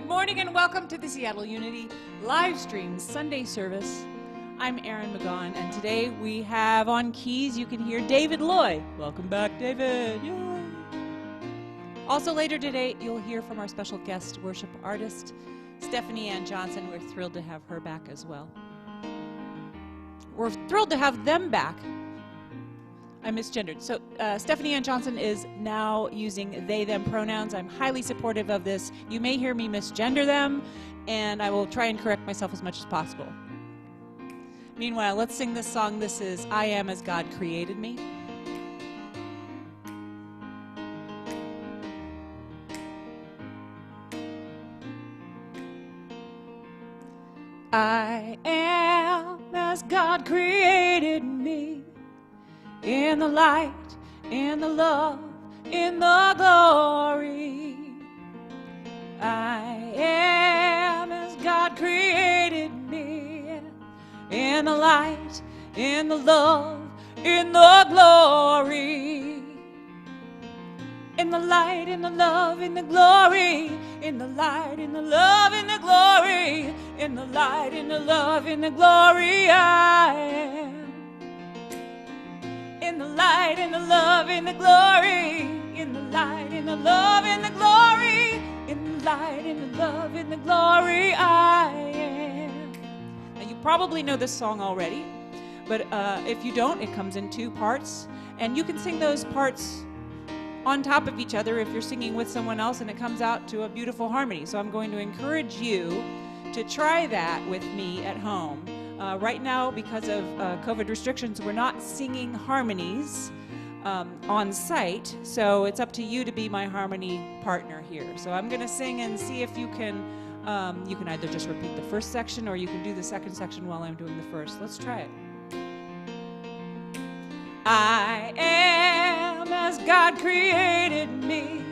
Good morning and welcome to the Seattle Unity live stream Sunday service. I'm Erin McGaughan, and today we have on keys, you can hear David Loy. Welcome back, David. Yay. Also later today, you'll hear from our special guest worship artist, Stephanie Ann Johnson. We're thrilled to have her back as well. We're thrilled to have them back. I misgendered. So Stephanie Ann Johnson is now using they, them pronouns. I'm highly supportive of this. You may hear me misgender them, and I will try and correct myself as much as possible. Meanwhile, let's sing this song. This is I Am As God Created Me. I am as God created me, in the light, in the love, in the glory. I am as God created me, in the light, in the love, in the glory. In the light, in the love, in the glory. In the light, in the love, in the glory. In the light, in the love, in the glory, I am. In the light, in the love, in the glory. In the light, in the love, in the glory. In the light, in the love, in the glory, I am. Now you probably know this song already, but if you don't, it comes in two parts, and you can sing those parts on top of each other if you're singing with someone else, and it comes out to a beautiful harmony. So I'm going to encourage you to try that with me at home. Right now, because of COVID restrictions, we're not singing harmonies on site, so it's up to you to be my harmony partner here. So I'm going to sing and see if you can either just repeat the first section or you can do the second section while I'm doing the first. Let's try it. I am as God created me,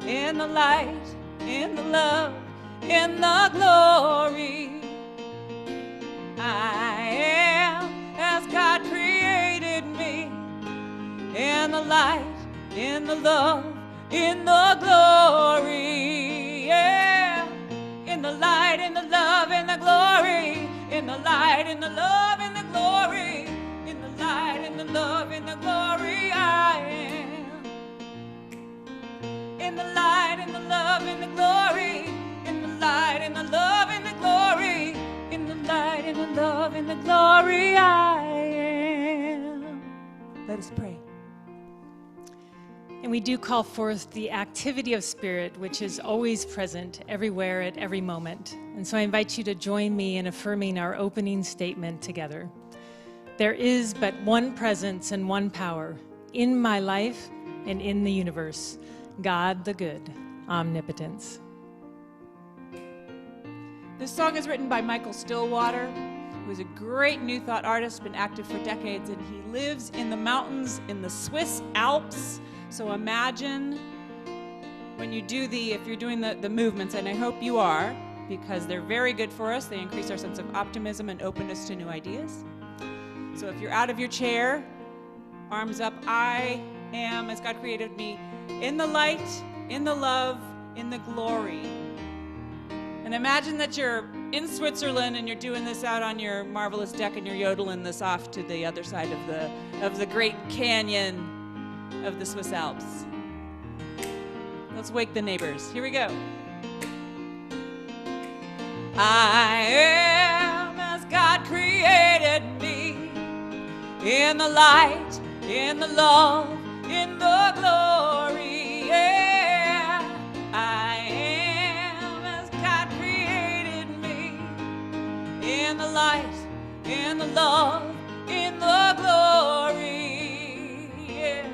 in the light, in the love, in the glory. I am as God created me, in the light, in the love, in the glory. Yeah. In the light, in the love, in the glory. In the light, in the love, in the glory. In the light, in the love, in the glory, I am. In the light, in the love, in the glory. In the light, in the love, in the glory. In the light, in the love, in the glory, I am. Let us pray. And we do call forth the activity of spirit, which is always present everywhere at every moment. And so I invite you to join me in affirming our opening statement together. There is but one presence and one power in my life and in the universe, God the good, omnipotence. This song is written by Michael Stillwater, who is a great New Thought artist, been active for decades, and he lives in the mountains in the Swiss Alps. So imagine when you do if you're doing the movements, and I hope you are, because they're very good for us. They increase our sense of optimism and openness to new ideas. So if you're out of your chair, arms up, I am as God created me, in the light, in the love, in the glory. And imagine that you're in Switzerland and you're doing this out on your marvelous deck and you're yodeling this off to the other side of the great canyon of the Swiss Alps. Let's wake the neighbors. Here we go. I am as God created me, in the light, in the love, in the glory. Yeah. I am as God created me, in the light, in the love, in the glory. Yeah.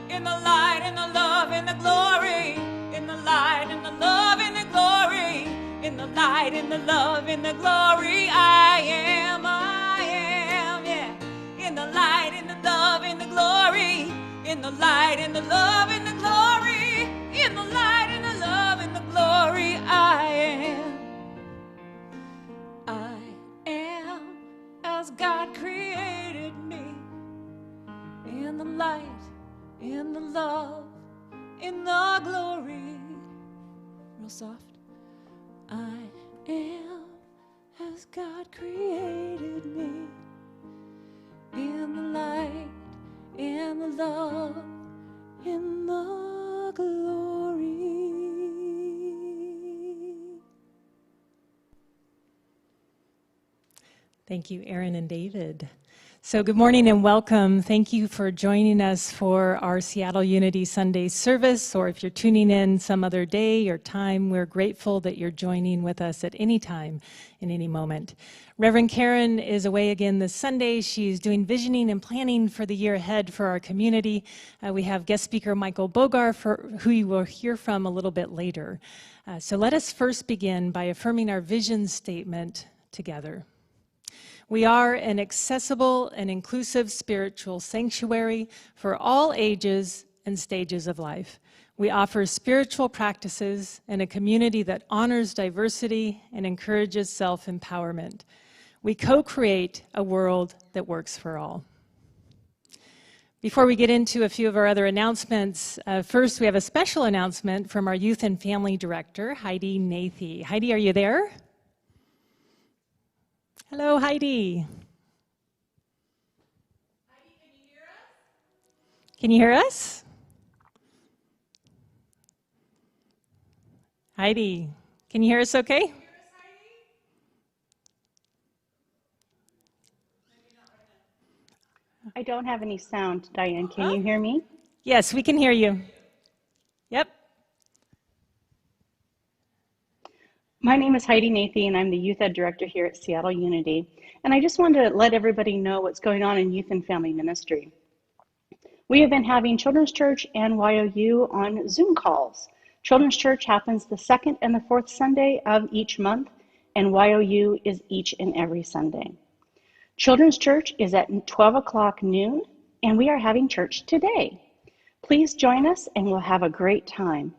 In the light, in the love, in the glory. In the light, in the love, in the glory. In the light, in the love, in the glory, I am, yeah. In the light, in the love, in the glory. In the light, in the love, in the glory. In the light, in the love, in the glory, I am. I am as God created me, in the light, in the love, in the glory. Real soft. I am as God created me, in the light, in the love, in the glory. Thank you, Aaron and David. So good morning and welcome. Thank you for joining us for our Seattle Unity Sunday service, or if you're tuning in some other day or time, we're grateful that you're joining with us at any time, in any moment. Reverend Karen is away again this Sunday. She's doing visioning and planning for the year ahead for our community. We have guest speaker Michael Bogar, who you will hear from a little bit later. So let us first begin by affirming our vision statement together. We are an accessible and inclusive spiritual sanctuary for all ages and stages of life. We offer spiritual practices in a community that honors diversity and encourages self-empowerment. We co-create a world that works for all. Before we get into a few of our other announcements, first we have a special announcement from our Youth and Family Director, Heidi Nathy. Heidi, are you there? Hello, Heidi. Heidi, can you hear us? Can you hear us? Heidi, can you hear us okay? Can you hear us, Heidi? Maybe not right now. I don't have any sound, Diane. Can you hear me? Yes, we can hear you. Yep. My name is Heidi Nathy, and I'm the Youth Ed Director here at Seattle Unity. And I just wanted to let everybody know what's going on in Youth and Family Ministry. We have been having Children's Church and YOU on Zoom calls. Children's Church happens the second and the fourth Sunday of each month, and YOU is each and every Sunday. Children's Church is at 12 o'clock noon, and we are having church today. Please join us, and we'll have a great time.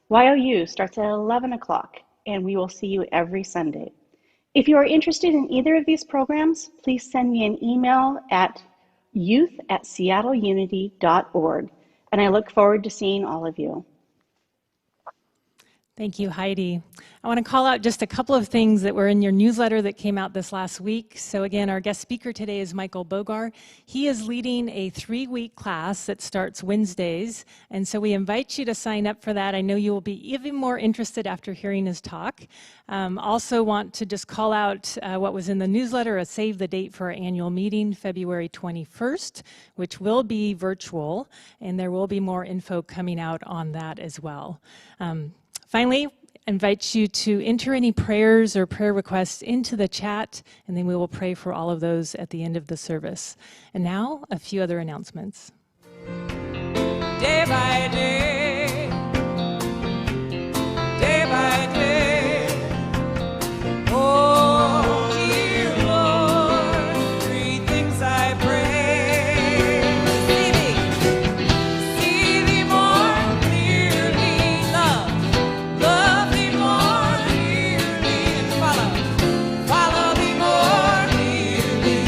YOU starts at 11 o'clock, and we will see you every Sunday. If you are interested in either of these programs, please send me an email at youth@seattleunity.org, and I look forward to seeing all of you. Thank you, Heidi. I want to call out just a couple of things that were in your newsletter that came out this last week. So again, our guest speaker today is Michael Bogar. He is leading a 3-week class that starts Wednesdays, and so we invite you to sign up for that. I know you will be even more interested after hearing his talk. Also want to just call out what was in the newsletter, a save the date for our annual meeting, February 21st, which will be virtual, and there will be more info coming out on that as well. Finally, invite you to enter any prayers or prayer requests into the chat, and then we will pray for all of those at the end of the service. And now, a few other announcements. Day by day, day by day, oh, dear Lord, 3 things I pray. See thee more clearly, love thee more dearly, and follow thee more dearly,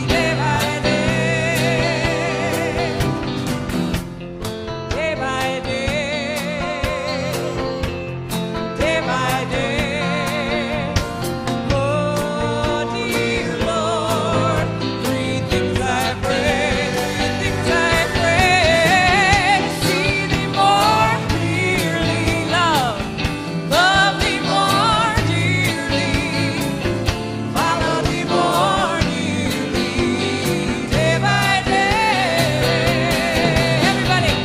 day by day, day by day, day by day. Oh, dear Lord, 3 things I pray, 3 things I pray. See thee more clearly, love thee more dearly, follow thee more dearly, day by day. Everybody,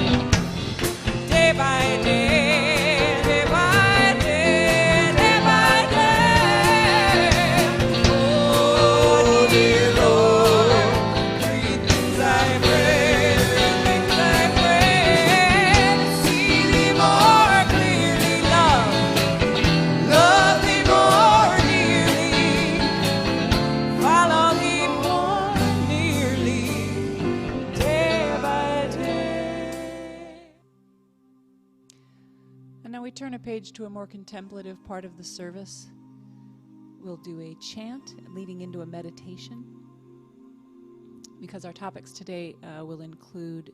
day by day, day by day, day by day. Oh, dear Lord, 3 things I pray, 3 things I pray. See thee more clearly, love thee more dearly, follow thee more nearly, day by day. And now we turn a page to a more contemplative part of the service. We'll do a chant leading into a meditation, because our topics today will include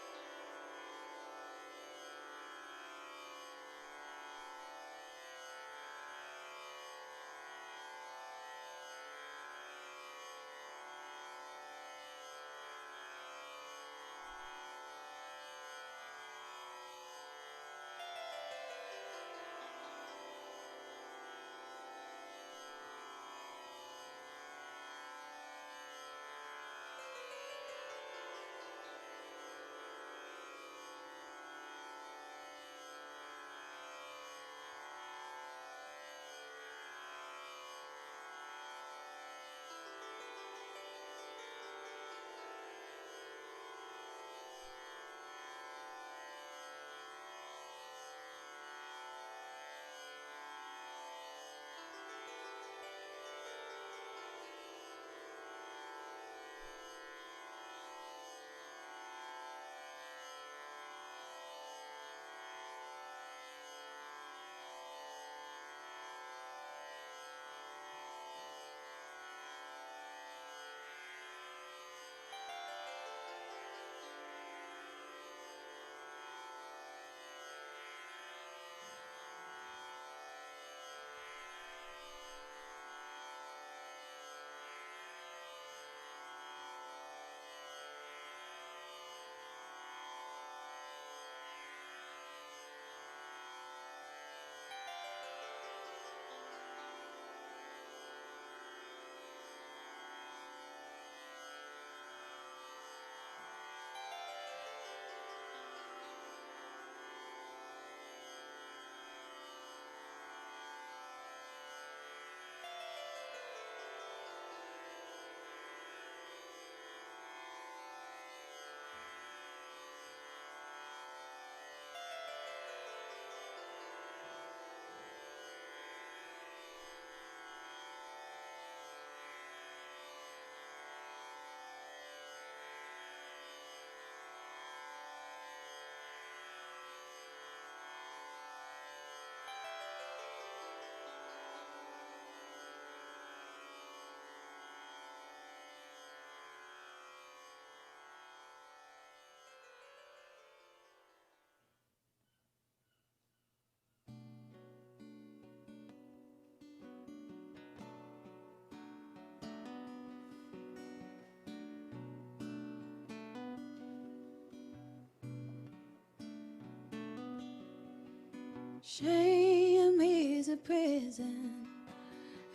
Shame is a prison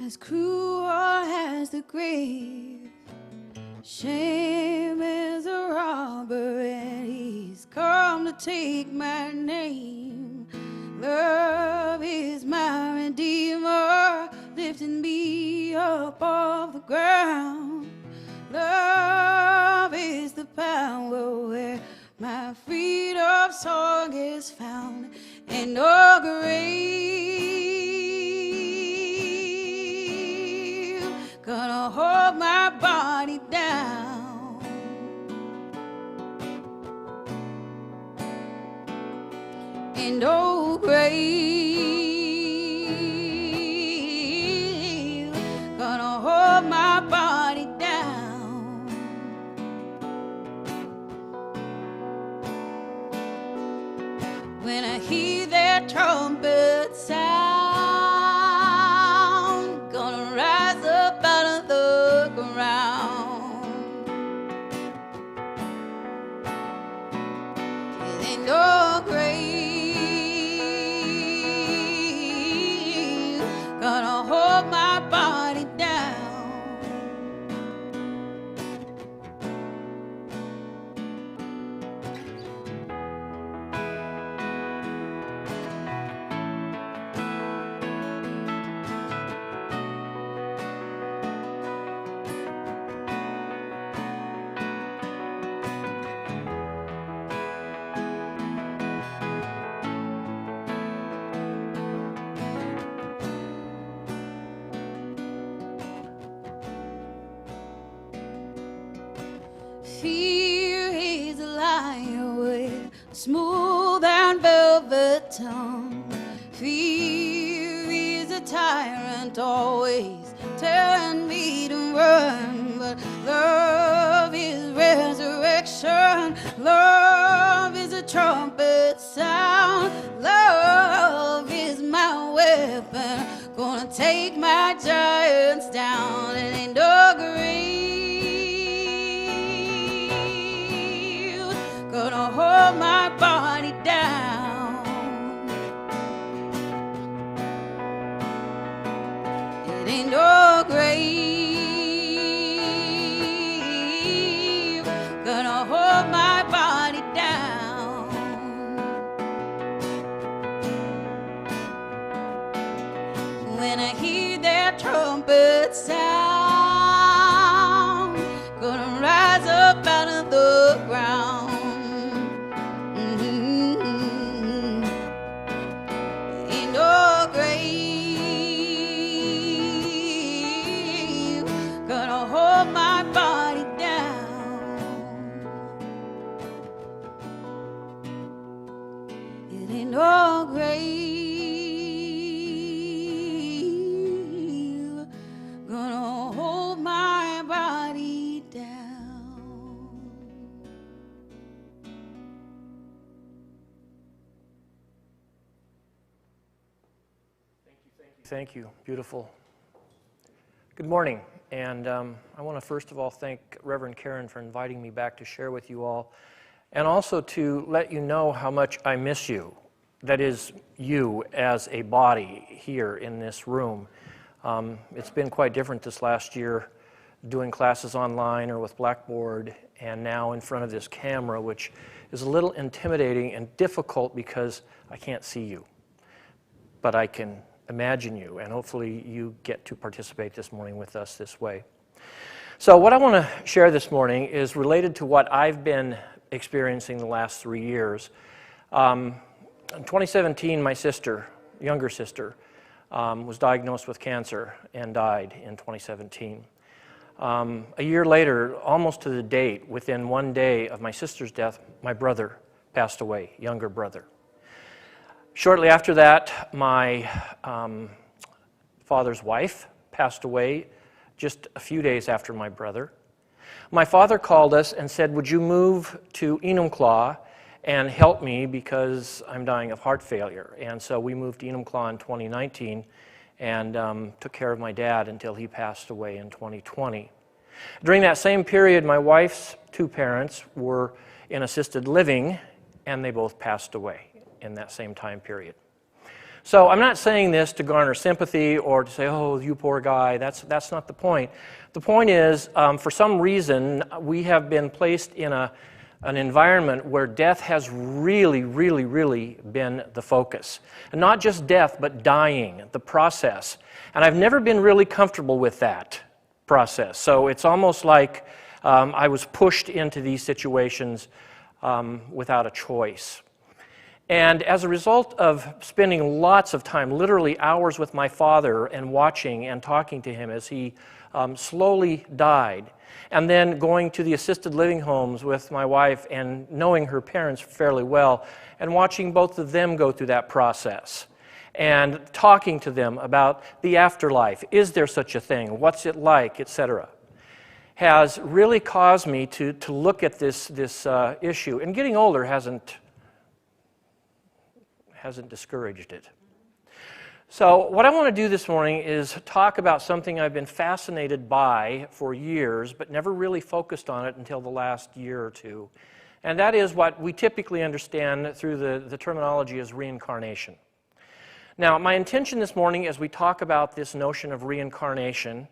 as cruel as the grave. Shame is a robber and he's come to take my name. Love is my redeemer, lifting me up off the ground. Love is the power where my freedom song is found. And no grave gonna hold my body down. And no grave gonna hold my body down. When I hear that trumpet sound, gonna rise up out of the ground. It ain't no grave gonna hold my body down. Fear is a liar with a smooth and velvet tongue. Fear is a tyrant, always telling me to run. But love is resurrection. Love is a trumpet sound. Love is my weapon, gonna take my giants down. And ain't no grave gonna hold my body down. It ain't no grave gonna hold my body down. When I hear that trumpet sound, gonna rise up out of the ground. Ain't no grave gonna hold my body down. It ain't no grave gonna hold my body down. Thank you. Beautiful. Good morning. And I want to first of all thank Reverend Karen for inviting me back to share with you all, and also to let you know how much I miss you. That is, you as a body here in this room. It's been quite different this last year, doing classes online or with Blackboard, and now in front of this camera, which is a little intimidating and difficult because I can't see you. But I can imagine you, and hopefully you get to participate this morning with us this way. So what I want to share this morning is related to what I've been experiencing the last 3 years. In 2017, my sister, younger sister, was diagnosed with cancer and died in 2017. A year later, almost to the date, within 1 day of my sister's death, my brother passed away, younger brother. Shortly after that, my father's wife passed away just a few days after my brother. My father called us and said, would you move to Enumclaw and help me because I'm dying of heart failure? And so we moved to Enumclaw in 2019 and took care of my dad until he passed away in 2020. During that same period, my wife's two parents were in assisted living, and they both passed away in that same time period. So I'm not saying this to garner sympathy or to say, oh, you poor guy. That's not the point. The point is, for some reason, we have been placed in an environment where death has really, really, really been the focus. And not just death, but dying, the process. And I've never been really comfortable with that process. So it's almost like I was pushed into these situations without a choice. And as a result of spending lots of time, literally hours with my father and watching and talking to him as he slowly died, and then going to the assisted living homes with my wife and knowing her parents fairly well and watching both of them go through that process and talking to them about the afterlife, is there such a thing, what's it like, etc., has really caused me to look at this issue. And getting older hasn't discouraged it. So what I want to do this morning is talk about something I've been fascinated by for years, but never really focused on it until the last year or two. And that is what we typically understand through the terminology as reincarnation. Now, my intention this morning as we talk about this notion of reincarnation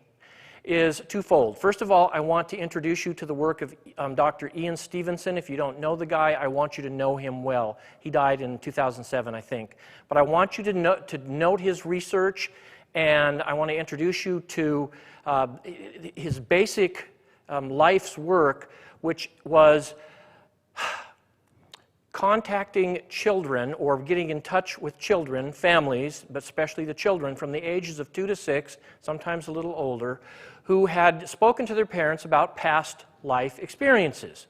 is twofold. First of all, I want to introduce you to the work of Dr. Ian Stevenson. If you don't know the guy, I want you to know him well. He died in 2007, I think. But I want you to note his research, and I want to introduce you to his basic life's work, which was contacting children or getting in touch with children, families, but especially the children from the ages of 2 to 6, sometimes a little older, who had spoken to their parents about past life experiences,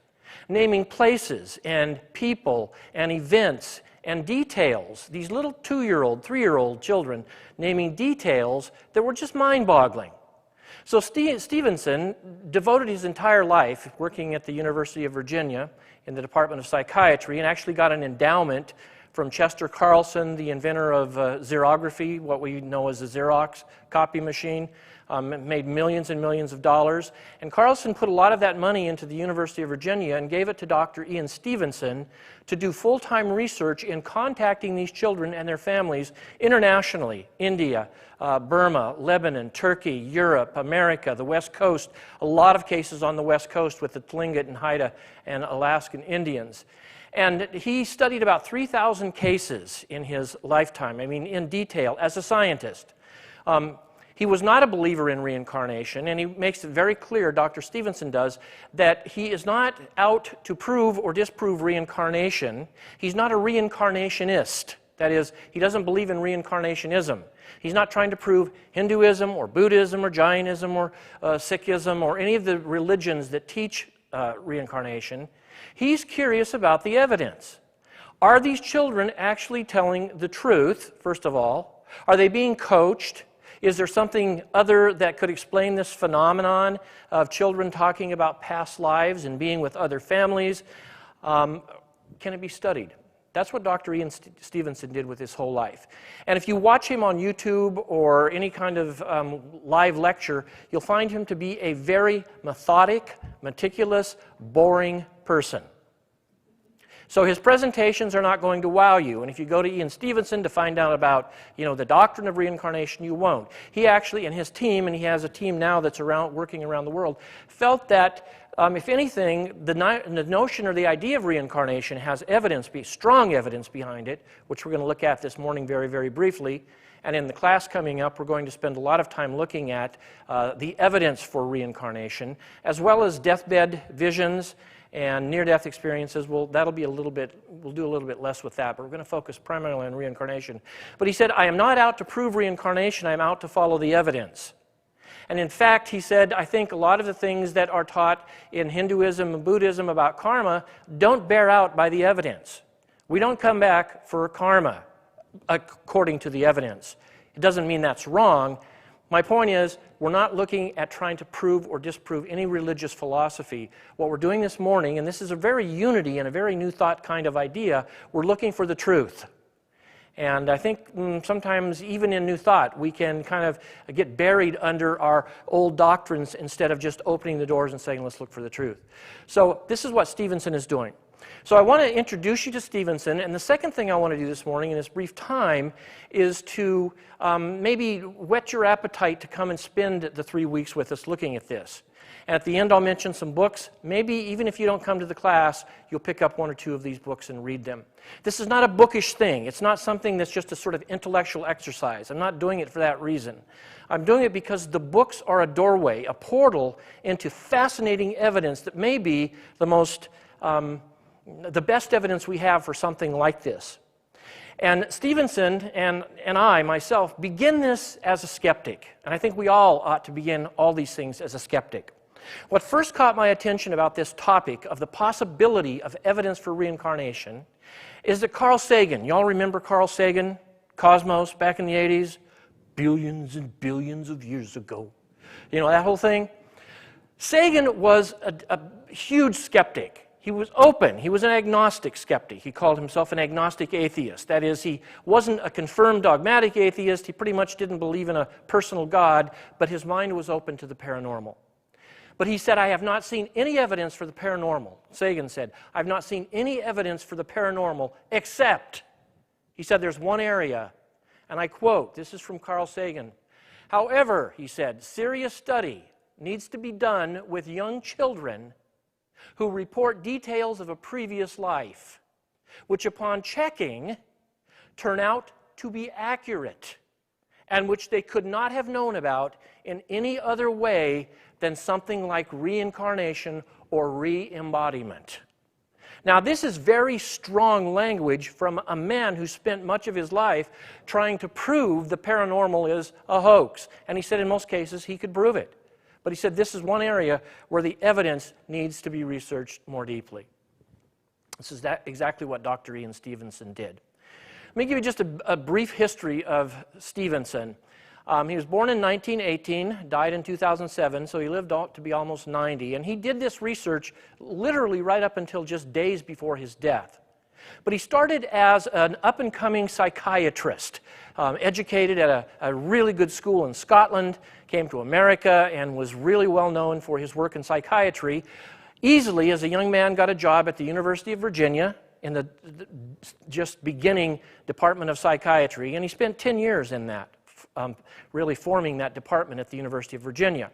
naming places and people and events and details. These little 2-year-old, 3-year-old children naming details that were just mind-boggling. So Stevenson devoted his entire life working at the University of Virginia in the Department of Psychiatry and actually got an endowment from Chester Carlson, the inventor of xerography, what we know as the Xerox copy machine. Made millions and millions of dollars. And Carlson put a lot of that money into the University of Virginia and gave it to Dr. Ian Stevenson to do full-time research in contacting these children and their families internationally. India, Burma, Lebanon, Turkey, Europe, America, the West Coast. A lot of cases on the West Coast with the Tlingit and Haida and Alaskan Indians. And he studied about 3,000 cases in his lifetime, I mean in detail, as a scientist. He was not a believer in reincarnation, and he makes it very clear, Dr. Stevenson does, that he is not out to prove or disprove reincarnation. He's not a reincarnationist. That is, he doesn't believe in reincarnationism. He's not trying to prove Hinduism or Buddhism or Jainism or Sikhism or any of the religions that teach reincarnation. He's curious about the evidence. Are these children actually telling the truth, first of all? Are they being coached? Is there something other that could explain this phenomenon of children talking about past lives and being with other families? Can it be studied? That's what Dr. Ian Stevenson did with his whole life. And if you watch him on YouTube or any kind of live lecture, you'll find him to be a very methodic, meticulous, boring person. So his presentations are not going to wow you. And if you go to Ian Stevenson to find out about, the doctrine of reincarnation, you won't. He actually, and his team, and he has a team now that's working around the world, felt that, if anything, the notion or the idea of reincarnation has strong evidence behind it, which we're going to look at this morning very, very briefly. And in the class coming up, we're going to spend a lot of time looking at the evidence for reincarnation, as well as deathbed visions and near-death experiences. We'll do a little bit less with that, but we're going to focus primarily on reincarnation. But he said, I am not out to prove reincarnation, I'm out to follow the evidence. And in fact, he said, I think a lot of the things that are taught in Hinduism and Buddhism about karma don't bear out by the evidence. We don't come back for karma according to the evidence. It doesn't mean that's wrong. My point is, we're not looking at trying to prove or disprove any religious philosophy. What we're doing this morning, and this is a very unity and a very new thought kind of idea, we're looking for the truth. And I think sometimes even in New Thought, we can kind of get buried under our old doctrines instead of just opening the doors and saying, let's look for the truth. So this is what Stevenson is doing. So I want to introduce you to Stevenson, and the second thing I want to do this morning in this brief time is to maybe whet your appetite to come and spend the 3 weeks with us looking at this. And at the end I'll mention some books. Maybe even if you don't come to the class, you'll pick up 1 or 2 of these books and read them. This is not a bookish thing. It's not something that's just a sort of intellectual exercise. I'm not doing it for that reason. I'm doing it because the books are a doorway, a portal into fascinating evidence that may be the best evidence we have for something like this. And Stevenson and I, myself, begin this as a skeptic. And I think we all ought to begin all these things as a skeptic. What first caught my attention about this topic of the possibility of evidence for reincarnation is that Carl Sagan, y'all remember Carl Sagan, Cosmos, back in the 80s? Billions and billions of years ago. You know, that whole thing? Sagan was a huge skeptic. He was open. He was an agnostic skeptic. He called himself an agnostic atheist. That is, he wasn't a confirmed dogmatic atheist. He pretty much didn't believe in a personal God, but his mind was open to the paranormal. But he said, I have not seen any evidence for the paranormal. Sagan said, I've not seen any evidence for the paranormal except, he said, there's one area, and I quote, this is from Carl Sagan. However, he said, serious study needs to be done with young children who report details of a previous life, which upon checking turn out to be accurate, and which they could not have known about in any other way than something like reincarnation or re-embodiment. Now, this is very strong language from a man who spent much of his life trying to prove the paranormal is a hoax. And he said in most cases he could prove it. But he said this is one area where the evidence needs to be researched more deeply. This is exactly what Dr. Ian Stevenson did. Let me give you just a brief history of Stevenson. He was born in 1918, died in 2007, so he lived to be almost 90. And he did this research literally right up until just days before his death. But he started as an up-and-coming psychiatrist, educated at a really good school in Scotland, came to America, and was really well known for his work in psychiatry. Easily, as a young man, got a job at the University of Virginia in the just beginning Department of Psychiatry, and he spent 10 years in that, really forming that department at the University of Virginia.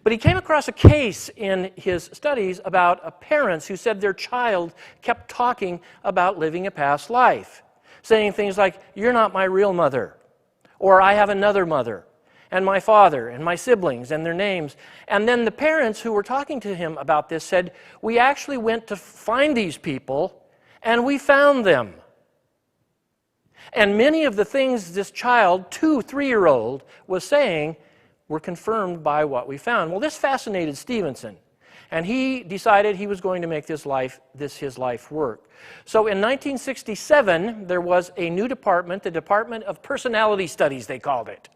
But he came across a case in his studies about parents who said their child kept talking about living a past life, saying things like, you're not my real mother, or I have another mother, and my father, and my siblings, and their names. And then the parents who were talking to him about this said, we actually went to find these people, and we found them. And many of the things this child, 2-, 3-year-old, was saying were confirmed by what we found. Well, this fascinated Stevenson, and he decided he was going to make his life work. So in 1967, there was a new department, the Department of Personality Studies, they called it.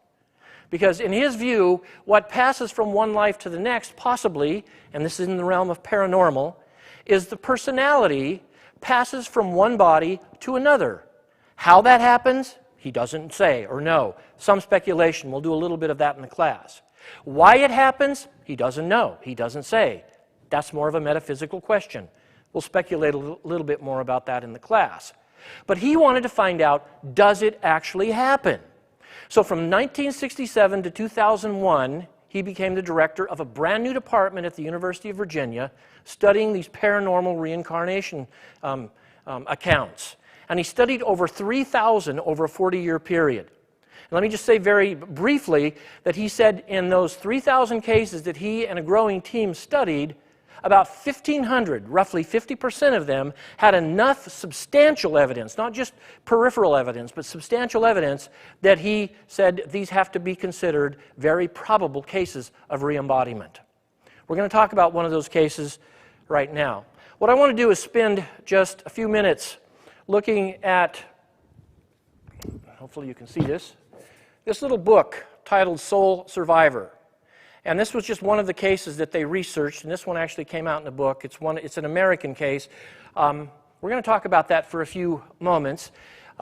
Because in his view, what passes from one life to the next, possibly, and this is in the realm of paranormal, is the personality passes from one body to another. How that happens, he doesn't say or know. Some speculation. We'll do a little bit of that in the class. Why it happens, he doesn't know. He doesn't say. That's more of a metaphysical question. We'll speculate a little bit more about that in the class. But he wanted to find out, does it actually happen? So from 1967 to 2001, he became the director of a brand new department at the University of Virginia studying these paranormal reincarnation accounts. And he studied over 3,000 over a 40-year period. And let me just say very briefly that he said in those 3,000 cases that he and a growing team studied, about 1,500, roughly 50% of them, had enough substantial evidence, not just peripheral evidence, but substantial evidence that he said these have to be considered very probable cases of re-embodiment. We're going to talk about one of those cases right now. What I want to do is spend just a few minutes looking at, hopefully you can see this little book titled Soul Survivor. And this was just one of the cases that they researched, and this one actually came out in the book. It's an American case. We're going to talk about that for a few moments.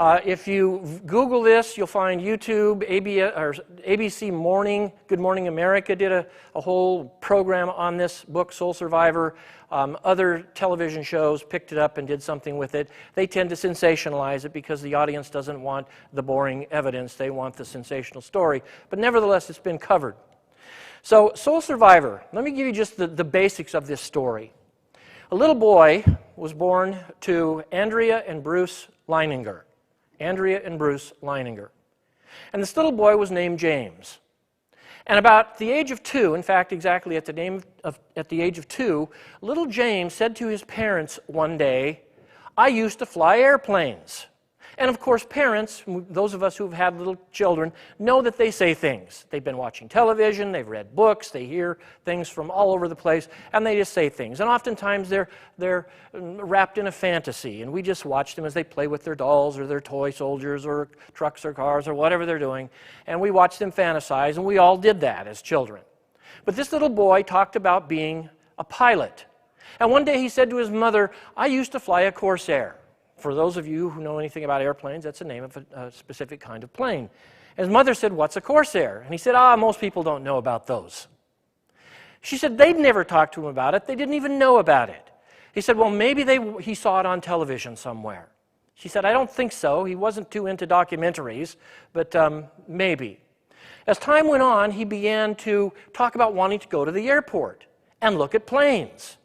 If you Google this, you'll find YouTube, ABC Morning, Good Morning America did a whole program on this book, Soul Survivor. Other television shows picked it up and did something with it. They tend to sensationalize it because the audience doesn't want the boring evidence. They want the sensational story. But nevertheless, it's been covered. So, Soul Survivor, let me give you just the basics of this story. A little boy was born to Andrea and Bruce Leininger. Andrea and Bruce Leininger. And this little boy was named James. And about the age of 2, in fact, exactly at the age of 2, little James said to his parents one day, "I used to fly airplanes." And of course, parents, those of us who've had little children, know that they say things. They've been watching television, they've read books, they hear things from all over the place, and they just say things. And oftentimes they're wrapped in a fantasy, and we just watch them as they play with their dolls or their toy soldiers or trucks or cars or whatever they're doing, and we watch them fantasize, and we all did that as children. But this little boy talked about being a pilot. And one day he said to his mother, "I used to fly a Corsair." For those of you who know anything about airplanes, that's the name of a specific kind of plane. His mother said, "What's a Corsair?" And he said, "Most people don't know about those." She said they'd never talked to him about it. They didn't even know about it. He said, "Well, maybe he saw it on television somewhere." She said, "I don't think so. He wasn't too into documentaries, but maybe." As time went on, he began to talk about wanting to go to the airport and look at planes.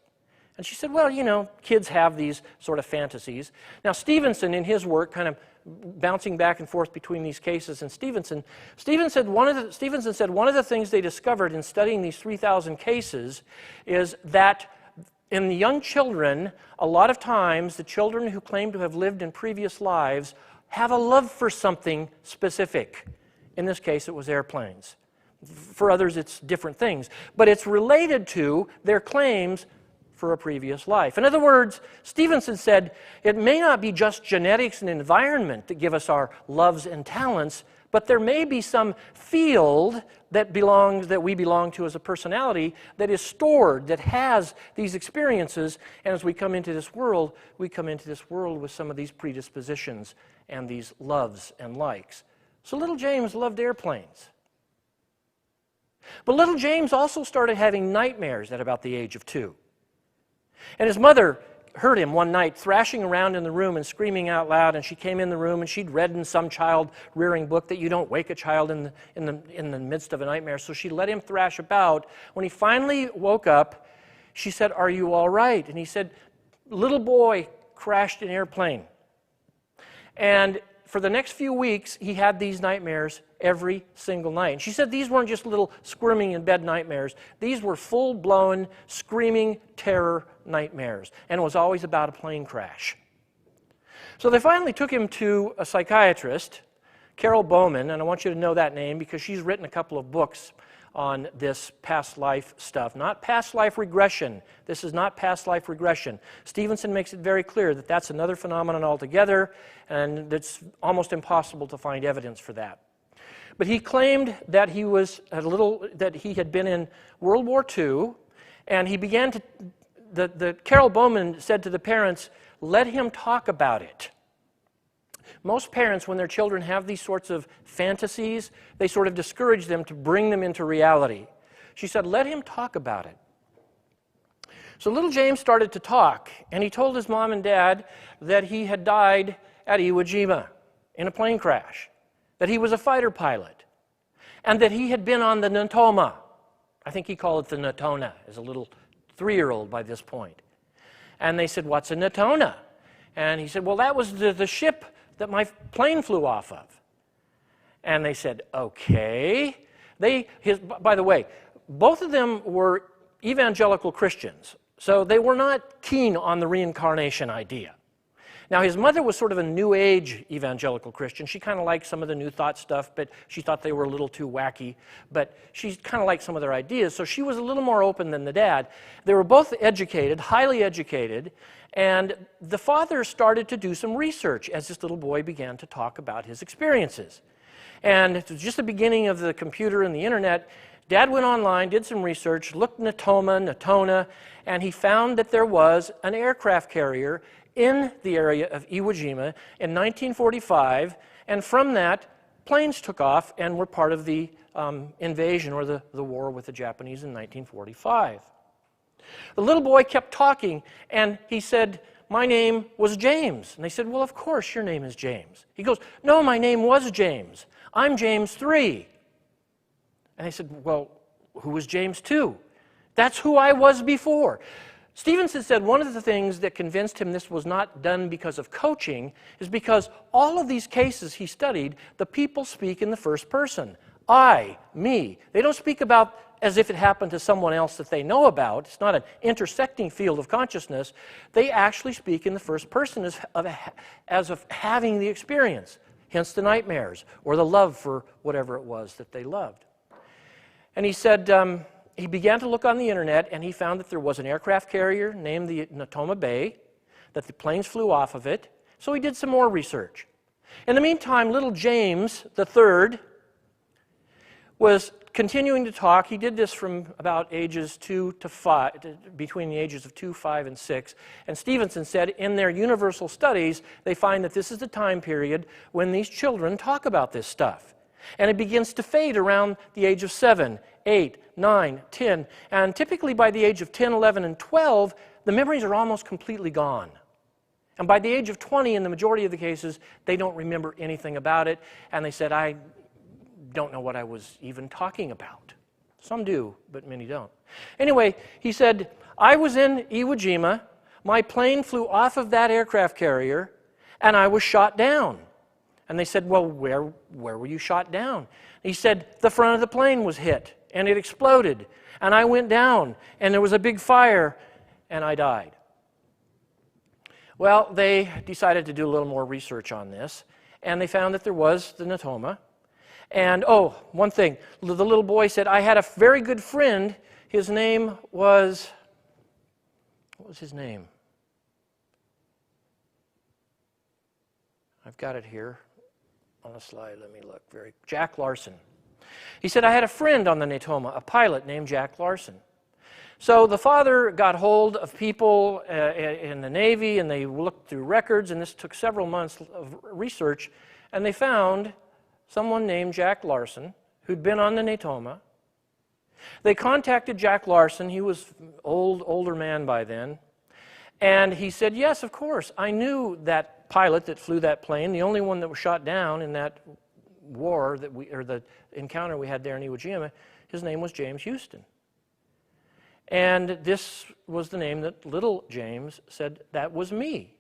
And she said, "Well, you know, kids have these sort of fantasies." Now, Stevenson, in his work, kind of bouncing back and forth between these cases, and Stevenson said one of the things they discovered in studying these 3,000 cases is that in the young children, a lot of times, the children who claim to have lived in previous lives have a love for something specific. In this case, it was airplanes. For others, it's different things. But it's related to their claims for a previous life. In other words, Stevenson said, it may not be just genetics and environment that give us our loves and talents, but there may be some field that we belong to as a personality that is stored, that has these experiences, and as we come into this world with some of these predispositions and these loves and likes. So little James loved airplanes. But little James also started having nightmares at about the age of 2. And his mother heard him one night thrashing around in the room and screaming out loud, and she came in the room and she'd read in some child-rearing book that you don't wake a child in the midst of a nightmare. So she let him thrash about. When he finally woke up, she said, "Are you all right?" And he said, "Little boy crashed an airplane." And for the next few weeks, he had these nightmares every single night. And she said these weren't just little squirming in bed nightmares. These were full-blown, screaming terror nightmares. And it was always about a plane crash. So they finally took him to a psychiatrist, Carol Bowman, and I want you to know that name because she's written a couple of books on this past life stuff. Not past life regression. This is not past life regression. Stevenson makes it very clear that that's another phenomenon altogether, and it's almost impossible to find evidence for that. But he claimed that he had been in World War II, and he began to. The Carol Bowman said to the parents, "Let him talk about it." Most parents, when their children have these sorts of fantasies, they sort of discourage them to bring them into reality. She said, "Let him talk about it." So little James started to talk, and he told his mom and dad that he had died at Iwo Jima in a plane crash, that he was a fighter pilot, and that he had been on the Natoma. I think he called it the Natona as a little 3-year-old by this point. And they said, "What's a Natona?" And he said, "Well, that was the ship that my plane flew off of." And they said, "Okay." By the way, both of them were evangelical Christians, so they were not keen on the reincarnation idea. Now, his mother was sort of a New Age evangelical Christian. She kind of liked some of the New Thought stuff, but she thought they were a little too wacky. But she kind of liked some of their ideas, so she was a little more open than the dad. They were both educated, highly educated, and the father started to do some research as this little boy began to talk about his experiences. And it was just the beginning of the computer and the internet. Dad went online, did some research, looked Natoma, Natona, and he found that there was an aircraft carrier in the area of Iwo Jima in 1945, and from that, planes took off and were part of the invasion or the war with the Japanese in 1945. The little boy kept talking, and he said, "My name was James." And they said, "Well, of course your name is James." He goes, "No, my name was James. I'm James 3. And they said, "Well, who was James 2? That's who I was before." Stevenson said one of the things that convinced him this was not done because of coaching is because all of these cases he studied, the people speak in the first person. I, me. They don't speak about as if it happened to someone else that they know about. It's not an intersecting field of consciousness. They actually speak in the first person as of having the experience, hence the nightmares or the love for whatever it was that they loved. And he said he began to look on the internet, and he found that there was an aircraft carrier named the Natoma Bay, that the planes flew off of it. So he did some more research. In the meantime, little James III was continuing to talk. He did this from about ages 2 to 5, between the ages of 2, 5, and 6. And Stevenson said in their universal studies, they find that this is the time period when these children talk about this stuff. And it begins to fade around the age of 7, 8, 9, 10. And typically by the age of 10, 11, and 12, the memories are almost completely gone. And by the age of 20, in the majority of the cases, they don't remember anything about it. And they said, "I don't know what I was even talking about." Some do, but many don't. Anyway, he said, "I was in Iwo Jima, my plane flew off of that aircraft carrier, and I was shot down." And they said, "Well, where were you shot down?" He said, "The front of the plane was hit, and it exploded, and I went down, and there was a big fire, and I died." Well, they decided to do a little more research on this, and they found that there was the Natoma. And, oh, one thing, the little boy said, "I had a very good friend. His name was," what was his name? I've got it here on the slide. Let me look. Jack Larson. He said, "I had a friend on the Natoma, a pilot named Jack Larson." So the father got hold of people in the Navy, and they looked through records, and this took several months of research, and they found someone named Jack Larson who'd been on the Natoma. They contacted Jack Larson. He was older man by then. And he said, "Yes, of course. I knew that pilot that flew that plane, the only one that was shot down in that war or the encounter we had there in Iwo Jima. His name was James Houston." And this was the name that little James said, "That was me."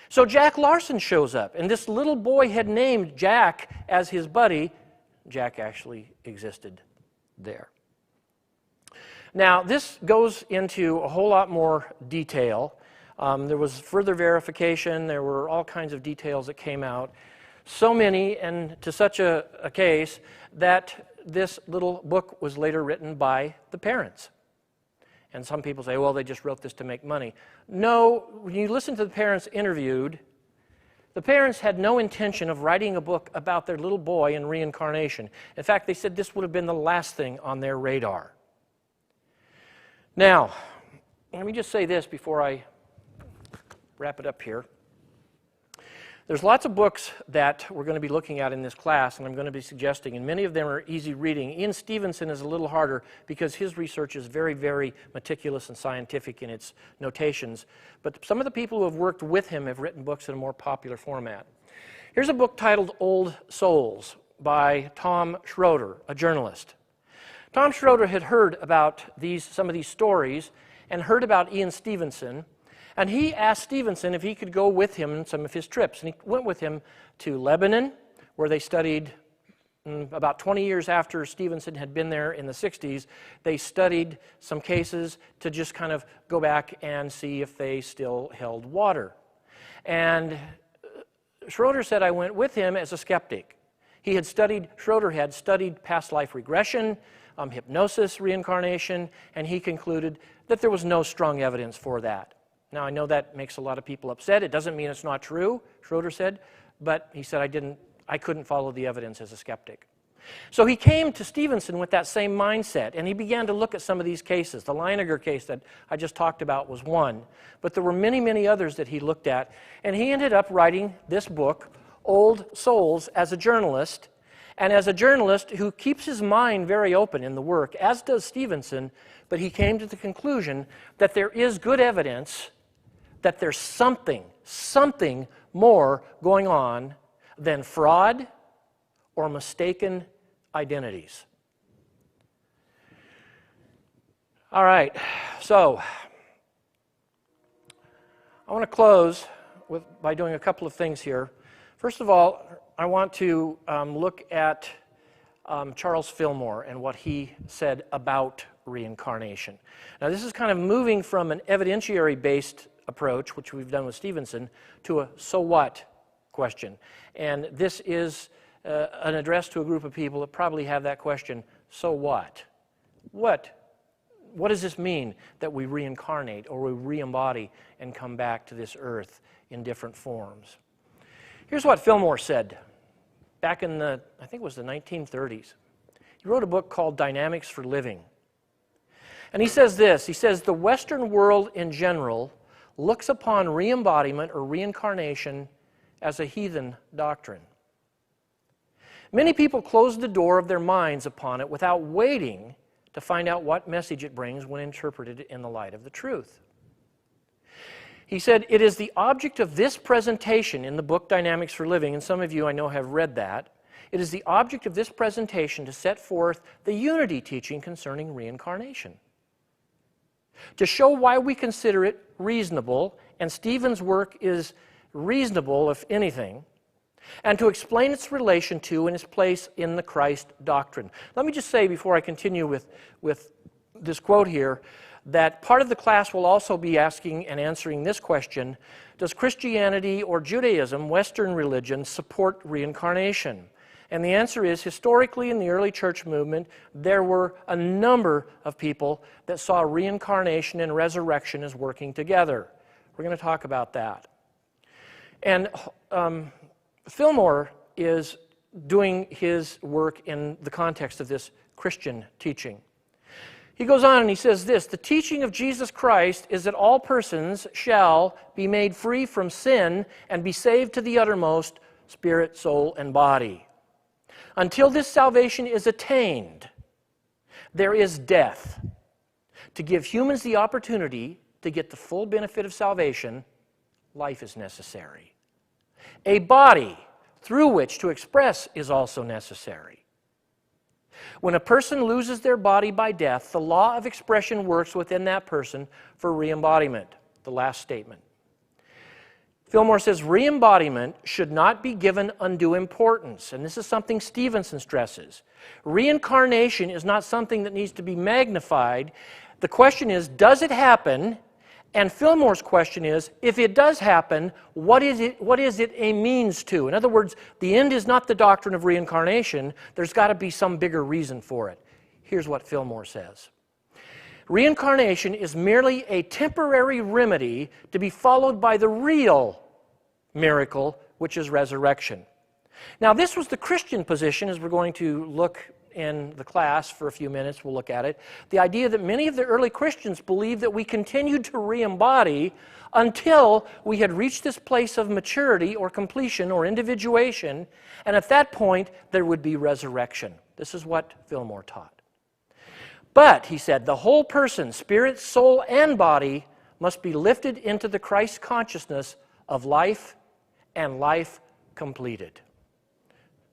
So Jack Larson shows up, and this little boy had named Jack as his buddy. Jack actually existed there. Now, this goes into a whole lot more detail. There was further verification. There were all kinds of details that came out. So many, and to such a case, that this little book was later written by the parents. And some people say, well, they just wrote this to make money. No, when you listen to the parents interviewed, the parents had no intention of writing a book about their little boy in reincarnation. In fact, they said this would have been the last thing on their radar. Now, let me just say this before I wrap it up here. There's lots of books that we're going to be looking at in this class, and I'm going to be suggesting, and many of them are easy reading. Ian Stevenson is a little harder because his research is very, very meticulous and scientific in its notations. But some of the people who have worked with him have written books in a more popular format. Here's a book titled Old Souls by Tom Schroeder, a journalist. Tom Schroeder had heard about some of these stories and heard about Ian Stevenson. And he asked Stevenson if he could go with him on some of his trips. And he went with him to Lebanon, where they studied about 20 years after Stevenson had been there in the 60s. They studied some cases to just kind of go back and see if they still held water. And Schroeder said, I went with him as a skeptic. Schroeder had studied past life regression, hypnosis, reincarnation, and he concluded that there was no strong evidence for that. Now, I know that makes a lot of people upset. It doesn't mean it's not true, Schroeder said, but he said, I couldn't follow the evidence as a skeptic. So he came to Stevenson with that same mindset, and he began to look at some of these cases. The Leiniger case that I just talked about was one, but there were many, many others that he looked at, and he ended up writing this book, Old Souls, as a journalist, and as a journalist who keeps his mind very open in the work, as does Stevenson, but he came to the conclusion that there is good evidence that there's something more going on than fraud or mistaken identities. All right, so I want to close by doing a couple of things here. First of all, I want to look at Charles Fillmore and what he said about reincarnation. Now, this is kind of moving from an evidentiary-based approach, which we've done with Stevenson, to a so what question. And this is an address to a group of people that probably have that question, so what? What does this mean that we reincarnate or we re-embody and come back to this earth in different forms? Here's what Fillmore said back in the, I think it was the 1930s. He wrote a book called Dynamics for Living. And he says this, he says, the Western world in general looks upon re-embodiment or reincarnation as a heathen doctrine. Many people close the door of their minds upon it without waiting to find out what message it brings when interpreted in the light of the truth. He said, it is the object of this presentation in the book Dynamics for Living, and some of you I know have read that, it is the object of this presentation to set forth the unity teaching concerning reincarnation. To show why we consider it reasonable, and Stephen's work is reasonable, if anything, and to explain its relation to and its place in the Christ doctrine. Let me just say before I continue with this quote here, that part of the class will also be asking and answering this question, does Christianity or Judaism, Western religion, support reincarnation? And the answer is, historically in the early church movement, there were a number of people that saw reincarnation and resurrection as working together. We're going to talk about that. And Fillmore is doing his work in the context of this Christian teaching. He goes on and he says this, the teaching of Jesus Christ is that all persons shall be made free from sin and be saved to the uttermost, spirit, soul, and body. Until this salvation is attained, there is death. To give humans the opportunity to get the full benefit of salvation, life is necessary. A body through which to express is also necessary. When a person loses their body by death, the law of expression works within that person for re-embodiment, the last statement. Fillmore says re-embodiment should not be given undue importance, and this is something Stevenson stresses. Reincarnation is not something that needs to be magnified. The question is, does it happen? And Fillmore's question is, if it does happen, what is it a means to? In other words, the end is not the doctrine of reincarnation. There's got to be some bigger reason for it. Here's what Fillmore says. Reincarnation is merely a temporary remedy to be followed by the real miracle, which is resurrection. Now, this was the Christian position, as we're going to look in the class for a few minutes, we'll look at it. The idea that many of the early Christians believed that we continued to re-embody until we had reached this place of maturity or completion or individuation, and at that point there would be resurrection. This is what Fillmore taught. But, he said, the whole person, spirit, soul, and body must be lifted into the Christ consciousness of life and life completed.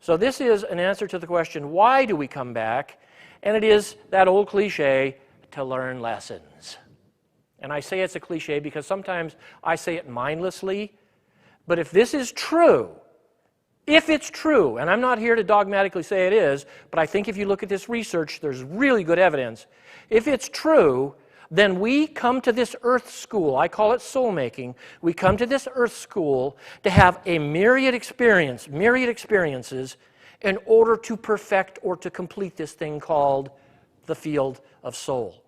So this is an answer to the question, why do we come back? And it is that old cliche, to learn lessons. And I say it's a cliche because sometimes I say it mindlessly, but if this is true, if it's true, and I'm not here to dogmatically say it is, but I think if you look at this research, there's really good evidence. If it's true, then we come to this earth school, I call it soul making, we come to this earth school to have a myriad experiences in order to perfect or to complete this thing called the field of soul.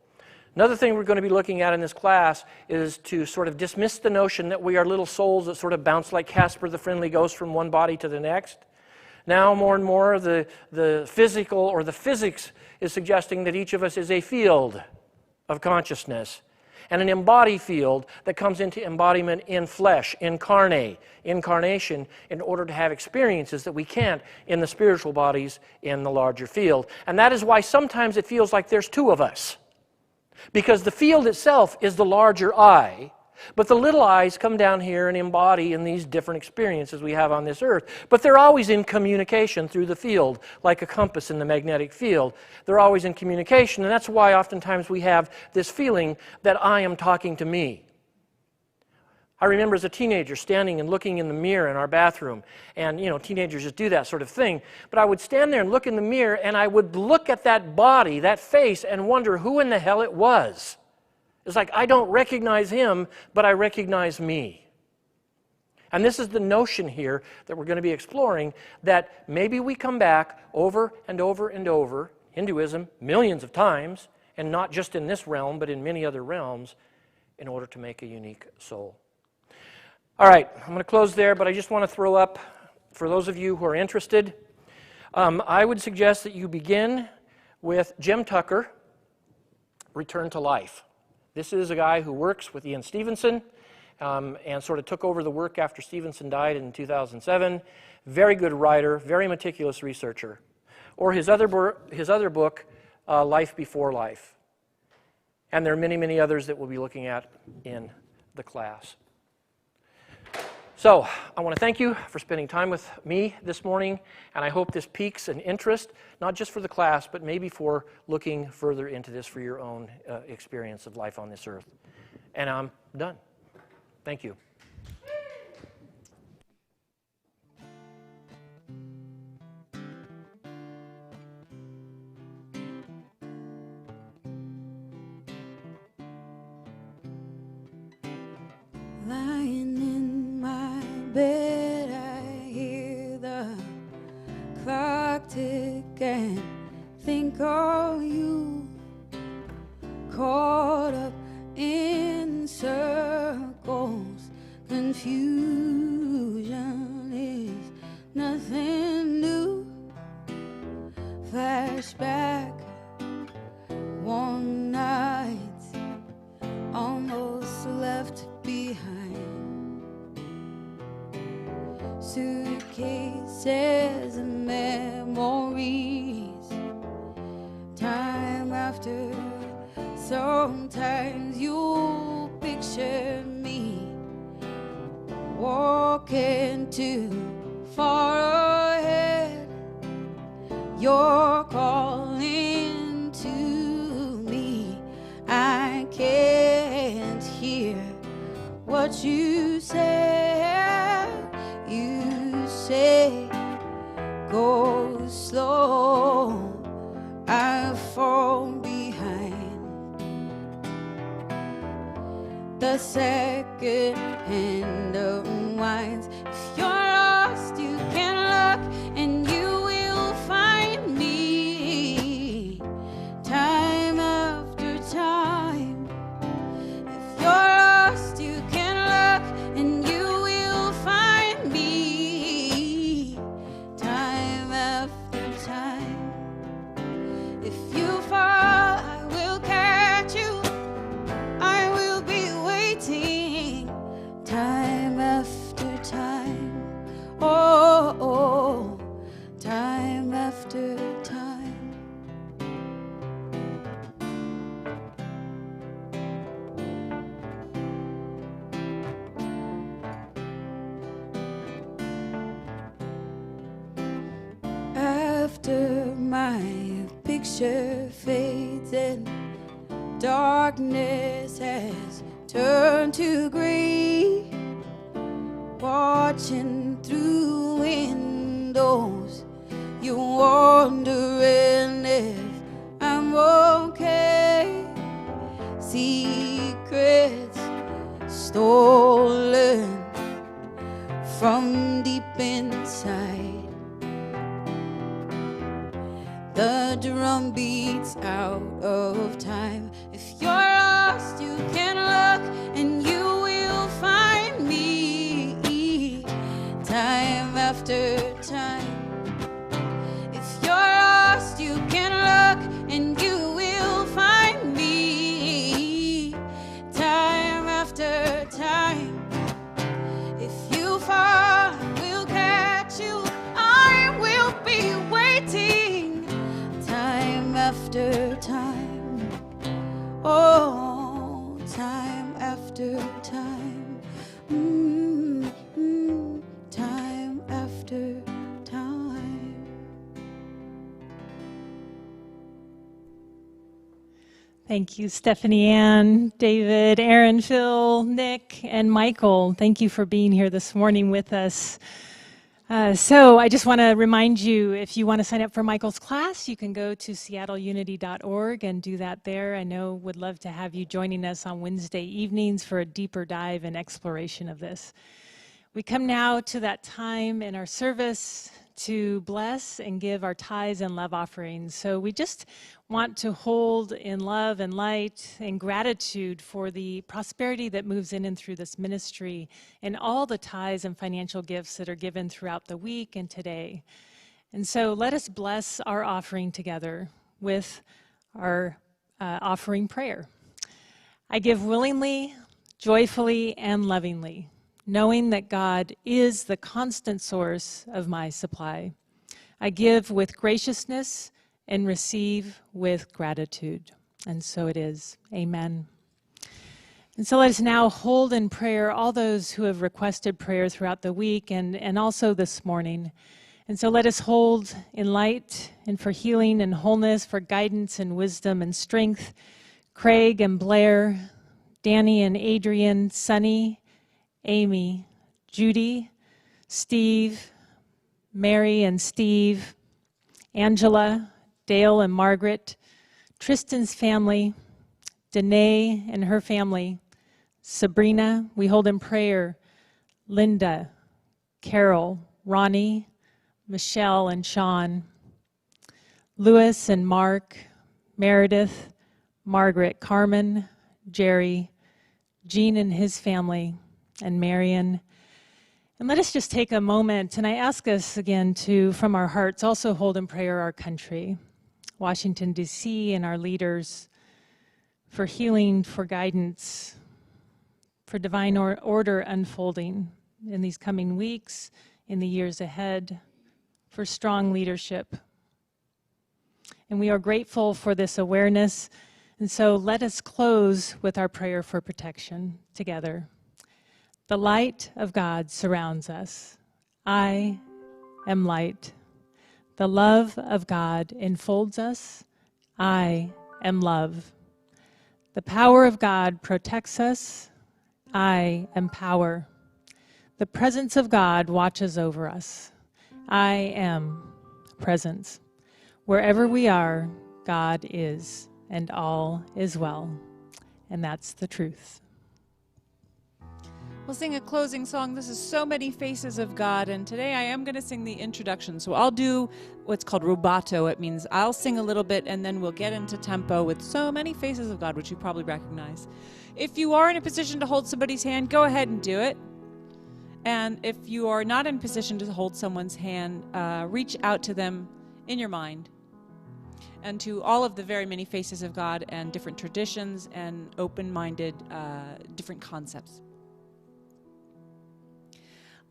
Another thing we're going to be looking at in this class is to sort of dismiss the notion that we are little souls that sort of bounce like Casper the Friendly Ghost from one body to the next. Now, more and more, the physical or the physics is suggesting that each of us is a field of consciousness and an embodied field that comes into embodiment in flesh, incarnation, in order to have experiences that we can't in the spiritual bodies in the larger field. And that is why sometimes it feels like there's two of us. Because the field itself is the larger I, but the little I's come down here and embody in these different experiences we have on this earth. But they're always in communication through the field, like a compass in the magnetic field. They're always in communication, and that's why oftentimes we have this feeling that I am talking to me. I remember as a teenager standing and looking in the mirror in our bathroom, and teenagers just do that sort of thing. But I would stand there and look in the mirror, and I would look at that body, that face, and wonder who in the hell it was. It's like I don't recognize him, but I recognize me. And this is the notion here that we're going to be exploring, that maybe we come back over and over and over, Hinduism, millions of times, and not just in this realm, but in many other realms, in order to make a unique soul. All right, I'm going to close there, but I just want to throw up, for those of you who are interested, I would suggest that you begin with Jim Tucker, Return to Life. This is a guy who works with Ian Stevenson and sort of took over the work after Stevenson died in 2007. Very good writer, very meticulous researcher. Or his other book, Life Before Life. And there are many, many others that we'll be looking at in the class. So, I want to thank you for spending time with me this morning, and I hope this piques an interest, not just for the class, but maybe for looking further into this for your own experience of life on this earth. And I'm done. Thank you. Lying in my bed, I hear the clock tick and think of you, caught up in circles. Confusion is nothing new. Flashback, one night almost left behind. Suitcases and memories, time after. Sometimes you'll picture me walking too far ahead. You're calling to me. I can't hear what you said. You say, go slow, I fall behind. The second hand unwinds. If you're lost, you can look and you will find me. Time after time. If you're lost, you can look and you will find me. Time after time. If you fall, I will catch you. I will be waiting. Time after time. Oh, oh, time after time. After my picture fades and darkness has turned to gray, watching through windows, you're wondering if I'm okay. Secrets stolen from deep inside. The drum beats out of time. If you're lost, you can look and you will find me. Time after time. Oh, time after time, time after time. Thank you, Stephanie Ann, David, Aaron, Phil, Nick, and Michael. Thank you for being here this morning with us. So I just want to remind you, if you want to sign up for Michael's class, you can go to seattleunity.org and do that there. I know would love to have you joining us on Wednesday evenings for a deeper dive and exploration of this. We come now to that time in our service to bless and give our tithes and love offerings. So we just want to hold in love and light and gratitude for the prosperity that moves in and through this ministry and all the tithes and financial gifts that are given throughout the week and today. And so let us bless our offering together with our offering prayer. I give willingly, joyfully, and lovingly, knowing that God is the constant source of my supply. I give with graciousness and receive with gratitude. And so it is. Amen. And so let us now hold in prayer all those who have requested prayer throughout the week and also this morning. And so let us hold in light and for healing and wholeness, for guidance and wisdom and strength, Craig and Blair, Danny and Adrian, Sunny, Amy, Judy, Steve, Mary and Steve, Angela, Dale and Margaret, Tristan's family, Danae and her family, Sabrina, we hold in prayer, Linda, Carol, Ronnie, Michelle and Sean, Louis and Mark, Meredith, Margaret, Carmen, Jerry, Jean and his family, and Marion. And let us just take a moment, and I ask us again to, from our hearts, also hold in prayer our country, Washington, D.C., and our leaders, for healing, for guidance, for divine order unfolding in these coming weeks, in the years ahead, for strong leadership. And we are grateful for this awareness, and so let us close with our prayer for protection together. The light of God surrounds us. I am light. The love of God enfolds us. I am love. The power of God protects us. I am power. The presence of God watches over us. I am presence. Wherever we are, God is, and all is well. And that's the truth. We'll sing a closing song. This is So Many Faces of God, and today I am going to sing the introduction. So I'll do what's called rubato. It means I'll sing a little bit, and then we'll get into tempo with So Many Faces of God, which you probably recognize. If you are in a position to hold somebody's hand, go ahead and do it. And if you are not in position to hold someone's hand, reach out to them in your mind, and to all of the very many faces of God and different traditions and open-minded different concepts.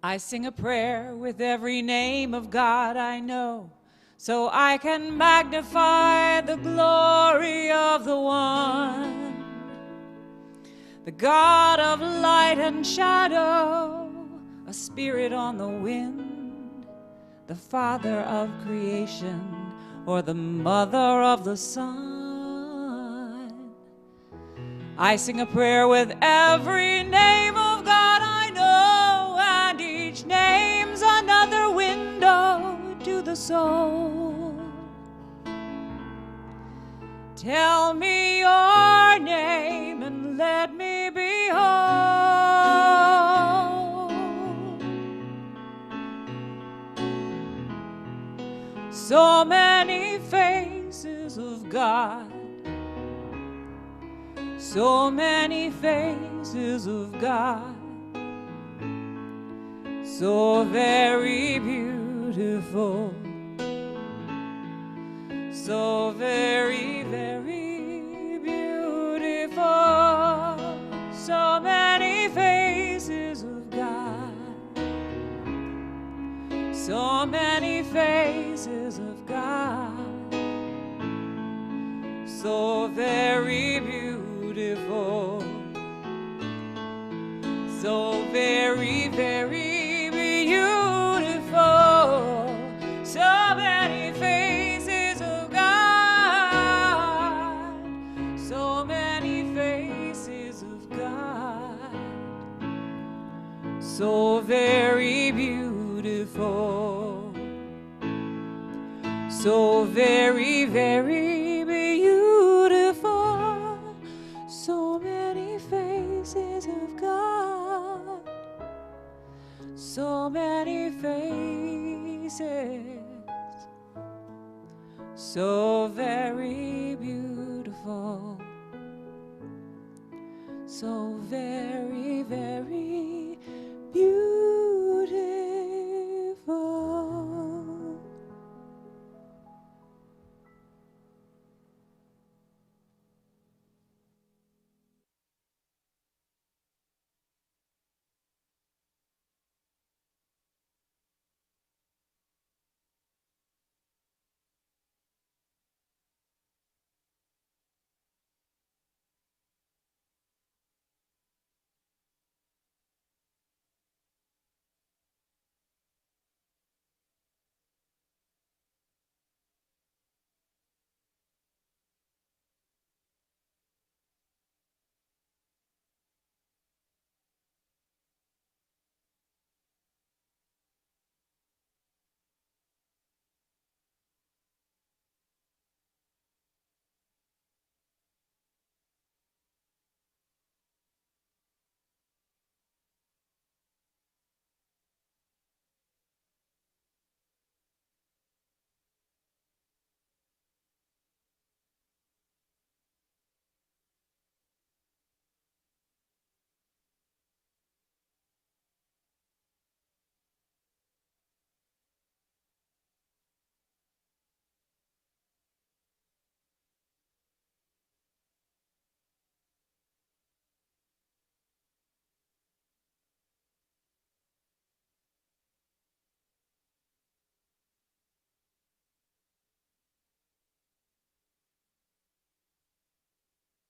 I sing a prayer with every name of God I know, so I can magnify the glory of the one, the God of light and shadow, a spirit on the wind, the Father of creation, or the Mother of the Son. I sing a prayer with every name of God I know, and each name's another window to the soul. Tell me your name and let me behold. So many faces of God, so many faces of God, so very beautiful, so very, very beautiful, so many faces of God, so many faces of God, so very beautiful. very, very beautiful. So many faces of God. So many faces of God. So very beautiful. So very, very beautiful. So many faces of God. So many faces. So very beautiful. So very, very